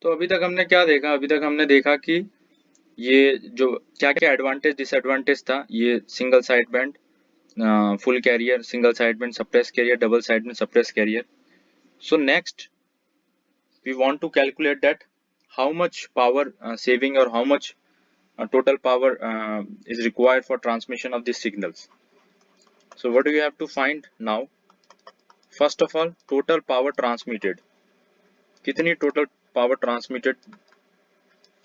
तो अभी तक हमने क्या देखा? अभी तक हमने देखा कि ये जो क्या क्या एडवांटेज डिसएडवांटेज था, ये single side band, full carrier, single side band suppress carrier, double side band suppress carrier. So next we want to calculate that how much power saving or how much total power is required for transmission of these signals. So what do you have to find now? First of all, total power transmitted. कितनी total power transmitted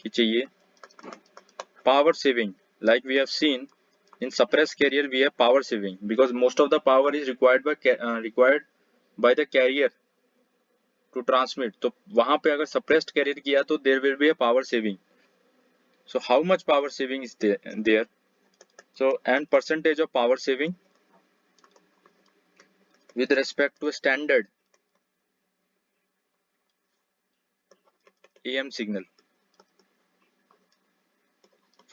की चाहिए? Power saving, like we have seen in suppressed carrier we have power saving because most of the power is required by the carrier to transmit. तो वहां पे अगर suppressed carrier किया तो there will be a power saving. So how much power saving is there? So and percentage of power saving with respect to a standard AM signal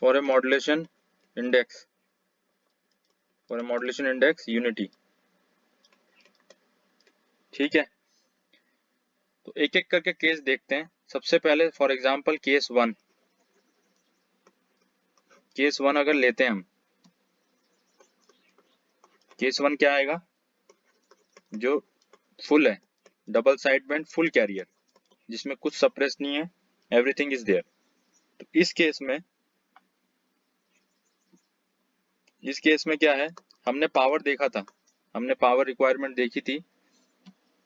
for a modulation index unity. ठीक है, तो एक एक करके case देखते हैं. सबसे पहले फॉर एग्जांपल केस वन अगर लेते हैं हम, केस वन क्या आएगा? जो फुल है, double side band full carrier, जिसमें कुछ सप्रेस नहीं है, एवरीथिंग इज देयर. तो इस केस में क्या है? हमने पावर देखा था, हमने पावर रिक्वायरमेंट देखी थी.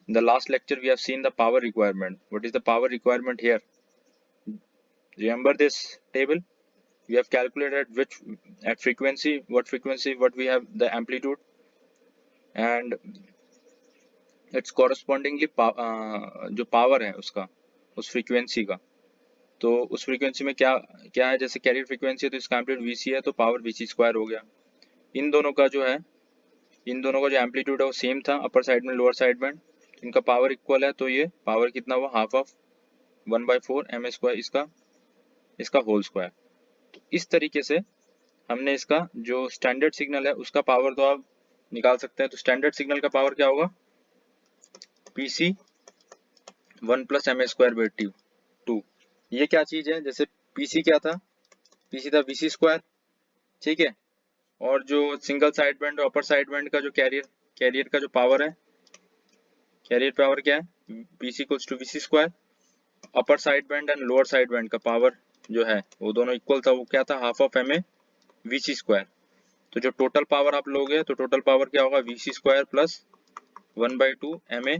In the last lecture we have seen the power requirement. What is the power requirement here? Remember this table? We have calculated which at frequency, what we have the amplitude and its correspondingly जो power है उसका, उस frequency का. तो उस frequency में क्या क्या है? जैसे कैरियर फ्रीक्वेंसी है तो इसका एम्पलीट्यूड वीसी है तो पावर वीसी स्क्वायर हो गया. इन दोनों का जो एम्पलीट्यूड है वो सेम था, अपर साइड में लोअर साइड में. इनका पावर इक्वल है तो ये पावर कितना हुआ? हाफ ऑफ 1/4 एम स्क्वायर इसका होल स्क्वायर. तो इस तरीके से हमने इसका जो स्टैंडर्ड सिग्नल है उसका पावर तो आप निकाल सकते हैं. तो स्टैंडर्ड सिग्नल का पावर क्या होगा? PC 1 + m²/2. ये क्या चीज है? जैसे पीसी क्या था? पीसी था वीसी स्क्वायर, ठीक है. और जो सिंगल साइड बैंड और अपर साइड बैंड का जो कैरियर का जो पावर है, कैरियर पावर क्या है? PC equals to VC square. Upper side band and lower side band का पावर जो है वो दोनों इक्वल था, वो क्या था? Half of M A VC square. तो जो टोटल पावर आप लोगे तो टोटल पावर क्या होगा? VC square plus 1/2 M A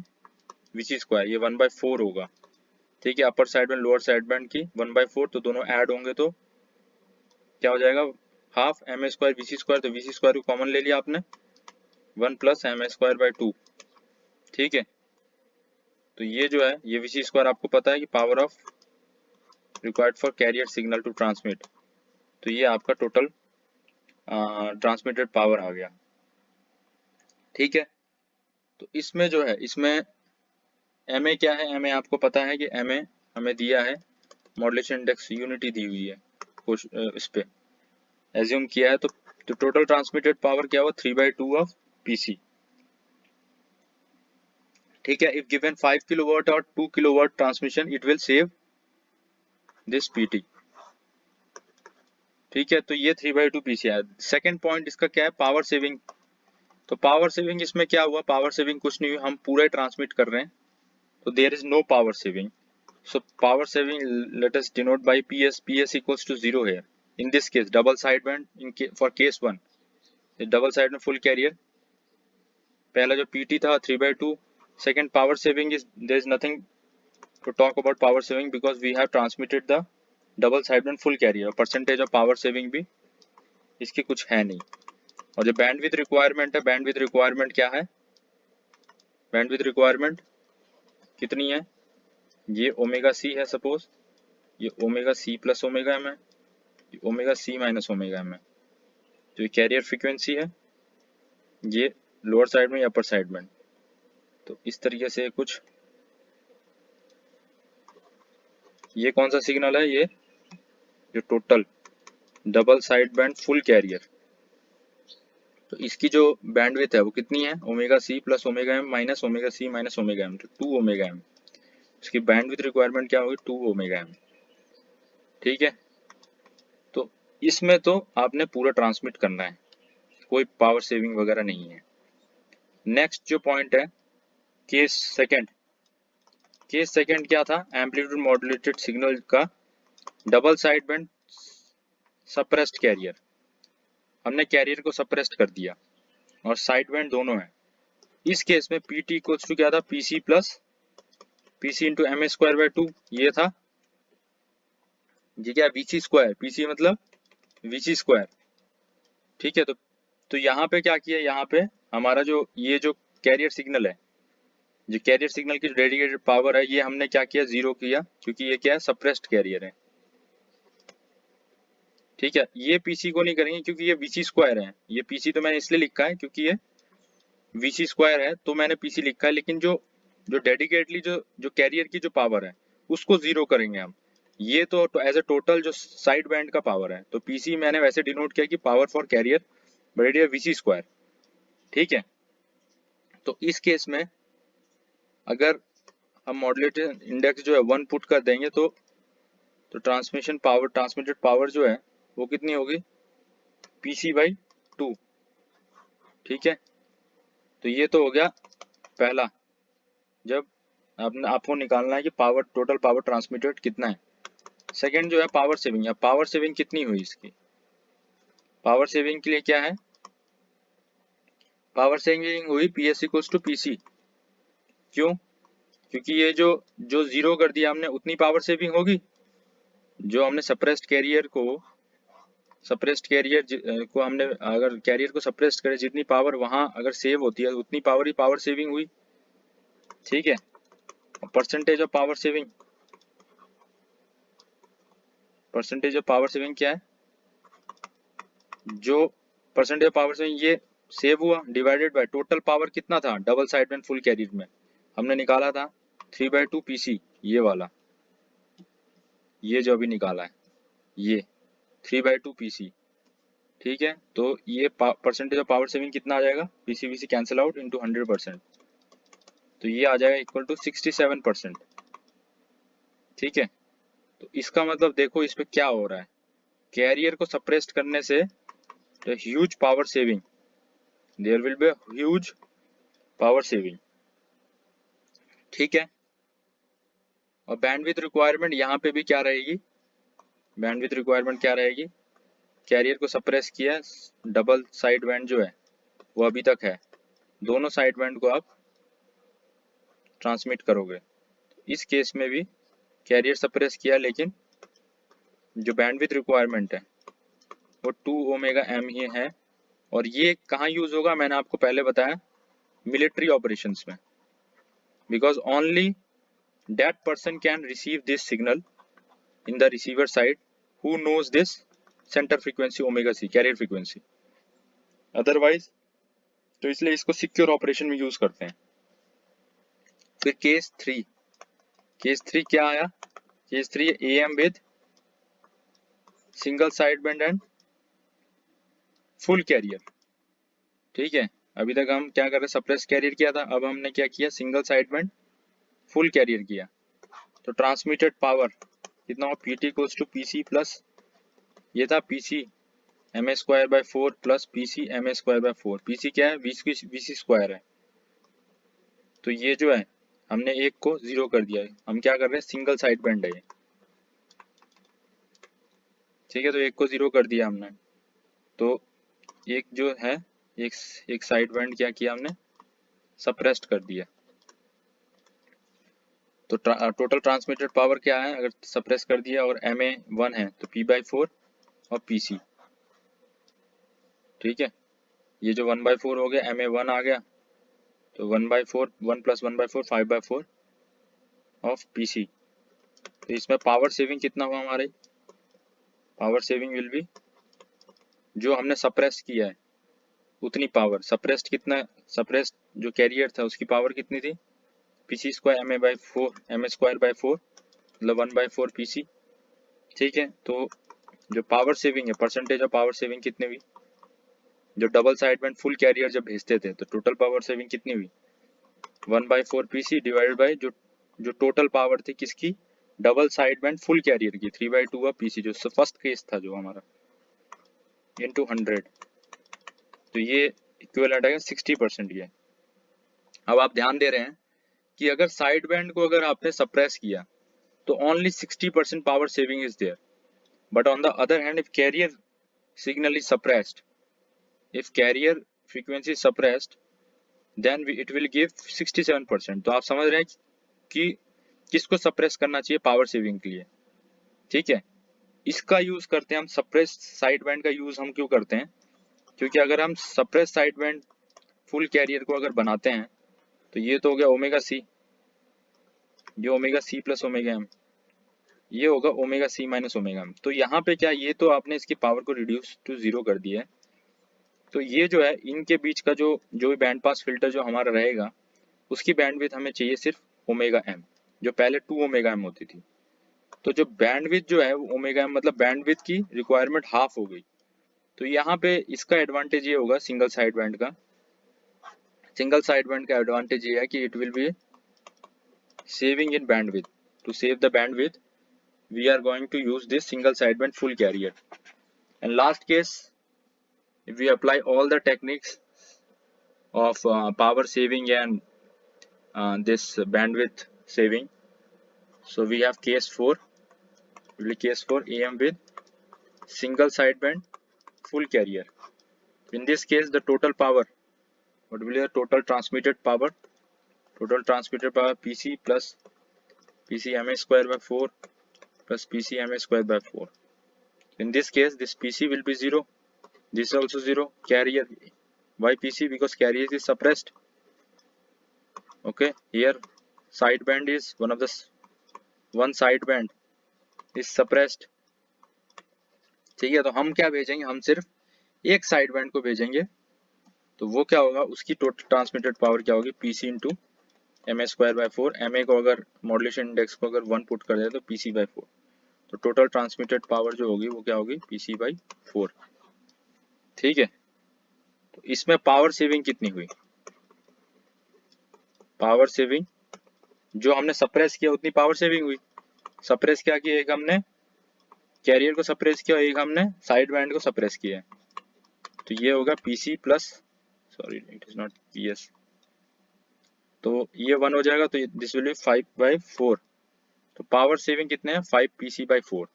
VC square, ये 1/4 होगा, ठीक है. Upper side band lower side band की 1/4, तो दोनों ऐड होंगे तो क्या हो जाएगा? Half M A square VC square. तो वीसी स्क्वायर को कॉमन ले लिया आपने, 1 + m²/2, ठीक है. तो ये जो है ये वीसी स्क्वायर आपको पता है कि power of required for carrier signal to transmit. तो ये आपका टोटल ट्रांसमिटेड पावर आ गया, ठीक है. तो इसमें जो है, इसमें एम ए क्या है? एम ए आपको पता है कि एम ए हमें दिया है, मॉड्यूलेशन इंडेक्स यूनिटी दी हुई है, कुछ इस पे एज्यूम किया है. तो टोटल ट्रांसमिटेड पावर क्या हुआ? 3/2 ऑफ पीसी, ठीक है. इफ गिवन 5 किलोवाट और 2 kilowatt transmission, it will save this PT, ठीक है. तो ये 3/2 पीसी है. सेकेंड पॉइंट इसका क्या है? Power saving. तो पावर सेविंग इसमें क्या हुआ? पावर सेविंग कुछ नहीं हुई, हम पूरे ट्रांसमिट कर रहे हैं, तो there is no power saving. So power saving, let us denote by PS. PS equals to 0 here. In this case, double sideband for case 1, the double sideband full carrier. पहला जो PT था 3/2. Second, power saving is there is nothing to talk about power saving because we have transmitted the double sideband full carrier. Percentage of power saving भी इसकी कुछ है नहीं. और जो बैंडविड्थ रिक्वायरमेंट है, बैंडविड्थ रिक्वायरमेंट क्या है? बैंडविड्थ रिक्वायरमेंट कितनी है? ये ओमेगा सी है सपोज, ये omega C plus omega M है, ये omega C minus omega M है. तो ये कैरियर फ्रीक्वेंसी है, ये लोअर साइड में या अपर साइड में. तो इस तरीके से कुछ, ये कौन सा सिग्नल है? ये जो total double side band full carrier, तो इसकी जो बैंडविड्थ है वो कितनी है? Omega C plus omega M minus omega C minus omega M, तो 2 ओमेगा एम. उसकी बैंडविड्थ रिक्वायरमेंट क्या होगी 2 ओमेगा एम। ठीक है, तो इसमें तो आपने पूरा ट्रांसमिट करना है, कोई पावर सेविंग वगैरह नहीं है। नेक्स्ट जो पॉइंट है केस सेकंड, केस सेकंड क्या था, एम्पलीट्यूड मॉड्यूलेटेड सिग्नल का double side band suppressed career, हमने कैरियर को सप्रेस्ड कर दिया और साइड बैंड दोनों है। इस केस में पीटी इक्वल्स टू क्या था, PC plus PC into M A square by 2, ये था। ये क्या, वीसी स्क्वायर, पीसी मतलब वीसी स्क्वायर। ठीक है, तो यहाँ पे क्या किया, यहाँ पे हमारा जो ये जो कैरियर सिग्नल है, जो कैरियर सिग्नल की डेडिकेटेड पावर है, ये हमने क्या किया, जीरो किया, क्योंकि ये क्या है, सप्रेस्ड कैरियर है। ठीक है, ये पीसी को नहीं करेंगे क्योंकि ये वीसी स्क्वायर है। ये पीसी तो मैंने इसलिए लिखा है क्योंकि ये वीसी स्क्वायर है, तो मैंने पीसी लिखा है। लेकिन जो जो डेडिकेटली जो कैरियर की जो पावर है उसको जीरो करेंगे हम। ये तो एज ए टोटल जो साइड बैंड का पावर है, तो पीसी मैंने वैसे डिनोट किया कि पावर फॉर कैरियर बट ये वीसी स्क्वायर। ठीक है, तो इस केस में अगर हम मॉड्यूलेटेड इंडेक्स जो है 1 पुट कर देंगे तो ट्रांसमिशन पावर, ट्रांसमिटेड पावर जो है वो कितनी होगी, पीसी बाई 2। ठीक है, तो ये तो हो गया पहला, जब आपको निकालना है कि पावर, टोटल पावर ट्रांसमिटेड कितना है। सेकंड जो है पावर सेविंग, या पावर सेविंग कितनी हुई इसकी, पावर सेविंग के लिए क्या है, पावर सेविंग हुई P S equals to PC. क्यों, क्योंकि ये जो जो जीरो कर दिया हमने उतनी पावर सेविंग होगी, जो हमने सप्रेस्ड कैरियर को हमने अगर कैरियर को सप्रेस्ड करे, जितनी पावर वहां अगर सेव होती है उतनी पावर ही पावर सेविंग हुई। ठीक है, percentage of power saving, percentage of power saving क्या है, जो परसेंटेज ऑफ पावर सेविंग ये सेव हुआ डिवाइडेड बाय टोटल पावर कितना था डबल साइड में फुल कैरियर में, हमने निकाला था 3/2 पीसी, ये वाला, ये जो अभी निकाला है ये 3/2 पीसी। ठीक है, तो ये परसेंटेज ऑफ पावर सेविंग कितना आ जाएगा, PC VC cancel out into 100%, तो ये आ जाएगा इक्वल टू 67%। ठीक है, तो इसका मतलब देखो इस पे क्या हो रहा है, कैरियर को सप्रेस्ड करने से huge power saving, there will be huge power saving. ठीक है, और बैंडविड्थ रिक्वायरमेंट यहाँ पे भी क्या रहेगी, बैंडविड्थ रिक्वायरमेंट क्या रहेगी, कैरियर को सप्रेस किया, डबल साइड बैंड जो है वो अभी तक है, दोनों साइड बैंड को आप ट्रांसमिट करोगे। इस केस में भी कैरियर सप्रेस किया, लेकिन जो बैंडविड्थ रिक्वायरमेंट है वो 2 ओमेगा एम ही है। और ये कहाँ यूज होगा, मैंने आपको पहले बताया मिलिट्री ऑपरेशंस में, because only that person can receive this signal in the receiver side who knows this centre frequency omega C carrier frequency, otherwise, तो इसलिए इसको सिक्योर ऑपरेशन में यूज करते हैं। फिर केस थ्री, केस थ्री क्या आया, case three A M with single side band and full carrier. ठीक है, अभी तक हम क्या कर रहे, सप्रेस कैरियर किया था, अब हमने क्या किया, single side band full carrier किया। तो ट्रांसमिटेड पावर कितना हो, P T equals to P C plus, ये था P C M A square by 4 plus P C M A square by 4, P C क्या है, वी सी स्क्वायर है। तो ये जो है हमने एक को जीरो कर दिया है, हम क्या कर रहे हैं, सिंगल साइड बैंड है ये। ठीक है, तो एक को जीरो कर दिया हमने, तो एक जो है एक साइड बैंड क्या किया हमने, सप्रेस्ड कर दिया। तो टोटल ट्रांसमिटेड पावर क्या है, अगर सप्रेस कर दिया और एम ए 1 है तो p/4 और पी सी। ठीक है, ये जो 1/4 हो गया, एम ए 1 आ गया, तो 1/4, 1 + 1/4 5/4 ऑफ पी सी। तो इसमें पावर सेविंग कितना हुआ हमारे, पावर सेविंग विल बी, जो हमने सप्रेस किया है उतनी पावर, सप्रेस्ड कितना, सप्रेस्ड जो कैरियर था उसकी पावर कितनी थी, P C square M A square by 4 मतलब 1/4 पी सी। ठीक है, तो जो पावर सेविंग है, परसेंटेज ऑफ पावर सेविंग कितनी हुई, जो double side band full carrier जब भेजते थे तो टोटल पावर सेविंग कितनी हुई, 1/4 पी सी डिवाइडेड बाई जो जो टोटल पावर थी किसकी, double side band full carrier की 3/2 का पीसी, जो फर्स्ट केस था जो हमारा, इनटू 100, तो ये इक्विवेलेंट आएगा 60% ये। अब आप ध्यान दे रहे हैं कि अगर साइड बैंड को अगर आपने सप्रेस किया तो only 60% power saving is there, but on the other hand if carrier signal is suppressed, if carrier frequency is suppressed then it will give 67%। तो आप समझ रहे हैं कि किसको सप्रेस करना चाहिए पावर सेविंग के लिए, ठीक है। इसका यूज करते हैं हम, सप्रेस साइड बैंड का यूज हम क्यों करते हैं, क्योंकि अगर हम suppress side band full carrier को अगर बनाते हैं तो ये तो हो गया ओमेगा सी, ये omega C plus omega M, ये होगा omega C minus omega M. तो यहाँ पे क्या, ये तो आपने इसकी पावर को रिड्यूस टू 0 कर दिया है, तो ये जो है इनके बीच का जो भी बैंड पास फिल्टर जो हमारा रहेगा उसकी बैंडविड्थ हमें चाहिए सिर्फ ओमेगा एम, जो पहले 2 ओमेगा एम होती थी। तो जो बैंडविड्थ जो है वो ओमेगा एम, मतलब बैंडविड्थ की रिक्वायरमेंट हाफ हो गई। तो यहाँ पे इसका एडवांटेज ये होगा सिंगल साइड बैंड का, सिंगल साइड बैंड का एडवांटेज ये है कि it will be saving in bandwidth. To save the bandwidth we are going to use this single sideband full carrier. And last case, if we apply all the techniques of power saving and this bandwidth saving, so we have case 4, really case 4 AM with single sideband full carrier. In this case the total power, what will be the total transmitted power, total transmitted power PC plus PC MA square by 4 plus PC MA square by 4. In this case this PC will be 0, this is also 0, carrier, why PC, because carrier is suppressed. Okay, here sideband is one sideband is suppressed, ठीक है। तो हम क्या भेजेंगे, हम सिर्फ एक sideband को भेजेंगे, तो वो क्या होगा, उसकी टोटल ट्रांसमिटेड पावर क्या होगी, PC into MA square by 4, MA को अगर मॉड्यूलेशन इंडेक्स को अगर 1 पुट कर दे तो PC बाय 4, तो टोटल ट्रांसमिटेड पावर जो होगी वो क्या होगी, PC बाय 4, ठीक है। तो इसमें पावर सेविंग कितनी हुई, पावर सेविंग जो हमने सप्रेस किया उतनी पावर सेविंग हुई। सप्रेस क्या किया, एक हमने कैरियर को सप्रेस किया, एक हमने साइड बैंड को सप्रेस किया, तो ये होगा PC plus, sorry it is not PS, तो ये 1 हो जाएगा, तो दिस विल बी 5/4। तो पावर सेविंग कितने हैं, 5 PC by 4।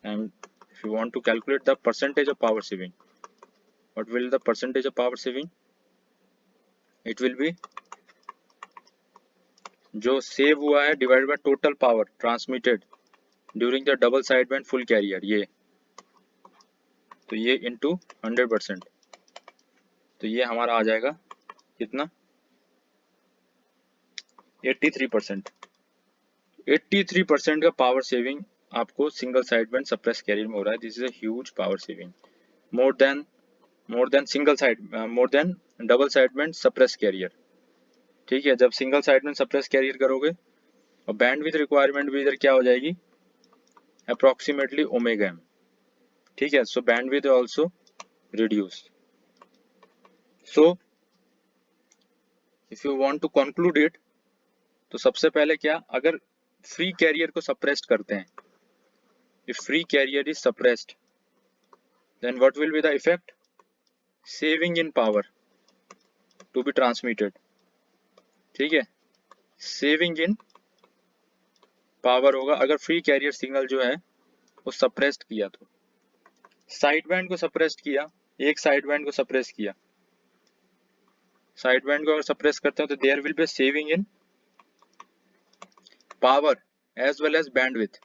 And if you want to calculate the percentage of power saving, what will the percentage of power saving, it will be जो save हुआ है divided by total power transmitted during the double side band full carrier, ये तो ये into 100%, तो ये हमारा आ जाएगा कितना, 83%। 83% का पावर सेविंग आपको single side band suppress carrier में हो रहा है। This is a huge power saving, more than single side, more than double side band suppress carrier, ठीक है। जब single side band suppress carrier करोगे और बैंडविड्थ रिक्वायरमेंट भी इधर क्या हो जाएगी, अप्रोक्सीमेटली ओमेगा एम, ठीक है। So bandwidth also reduce. So if you want to conclude it, तो सबसे पहले क्या, अगर फ्री कैरियर को सप्रेस्ड करते हैं, if free carrier is suppressed then what will be the effect, saving in power to be transmitted, ठीक है, सेविंग इन पावर होगा अगर फ्री कैरियर सिग्नल जो है वो सप्रेस्ड किया, तो साइड बैंड को सप्रेस्ड किया, एक साइड बैंड को सप्रेस किया, साइड बैंड को अगर सप्रेस करते हैं तो there will be saving in power as well as bandwidth.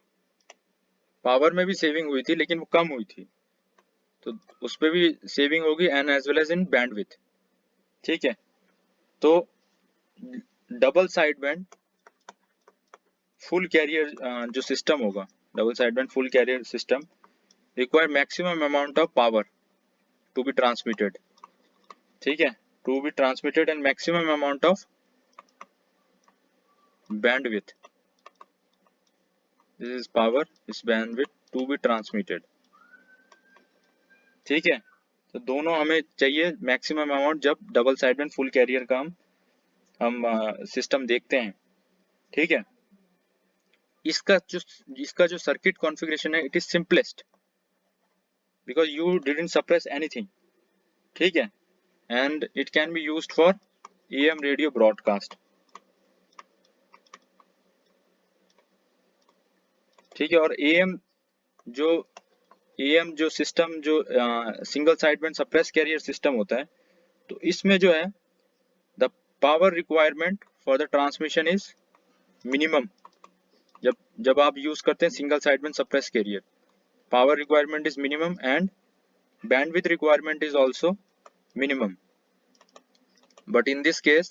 Power में भी सेविंग हुई थी लेकिन वो कम हुई थी, तो उस पर भी सेविंग होगी and as well as in bandwidth, ठीक है। तो double side band full carrier जो सिस्टम होगा, double side band full carrier system require maximum amount of power to be transmitted, ठीक है, to be transmitted and maximum amount of bandwidth, this is power is bandwidth to be transmitted, ठीक है। तो दोनों हमें चाहिए maximum amount जब double side band full carrier का हम सिस्टम देखते हैं, ठीक है। इसका जो सर्किट कॉन्फ़िगरेशन है, it is simplest because you didn't suppress anything, ठीक है, and it can be used for AM radio broadcast, ठीक है। और AM जो सिस्टम जो single side band suppress carrier system होता है, तो इसमें जो है the power requirement for the transmission is minimum. जब आप यूज करते हैं single side band suppress carrier, power requirement is minimum and bandwidth requirement is also minimum, but in this case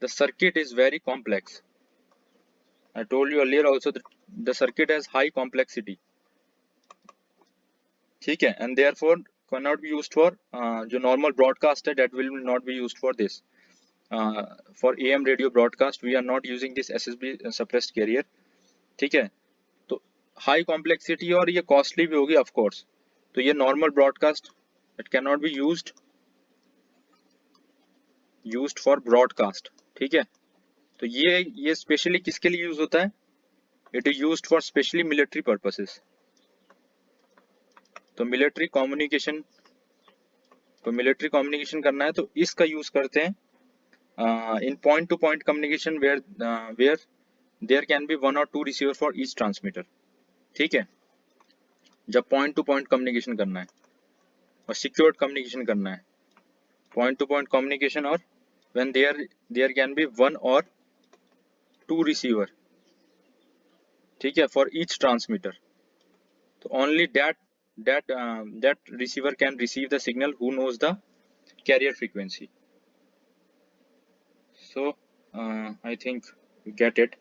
the circuit is very complex. I told you earlier also that the circuit has high complexity, ठीक है, and therefore cannot be used for जो normal broadcast है, that will not be used for this. For AM radio broadcast we are not using this SSB suppressed carrier, ठीक है। तो high complexity और ये costly भी होगी of course, तो ये normal broadcast it cannot be used for broadcast, ठीक है। तो ये स्पेशली किसके लिए यूज होता है, it is used for specially military purposes. तो मिलिट्री कम्युनिकेशन करना है तो इसका यूज करते हैं in point to point communication where there can be 1 or 2 receiver for each transmitter, ठीक है। जब पॉइंट टू पॉइंट कम्युनिकेशन करना है और सिक्योर्ड कम्युनिकेशन करना है, पॉइंट टू पॉइंट कम्युनिकेशन, और when there can be 1 or 2 receiver, ठीक है, फॉर ईच ट्रांसमीटर, तो only that receiver can receive the signal who knows the carrier frequency. So I think you get it.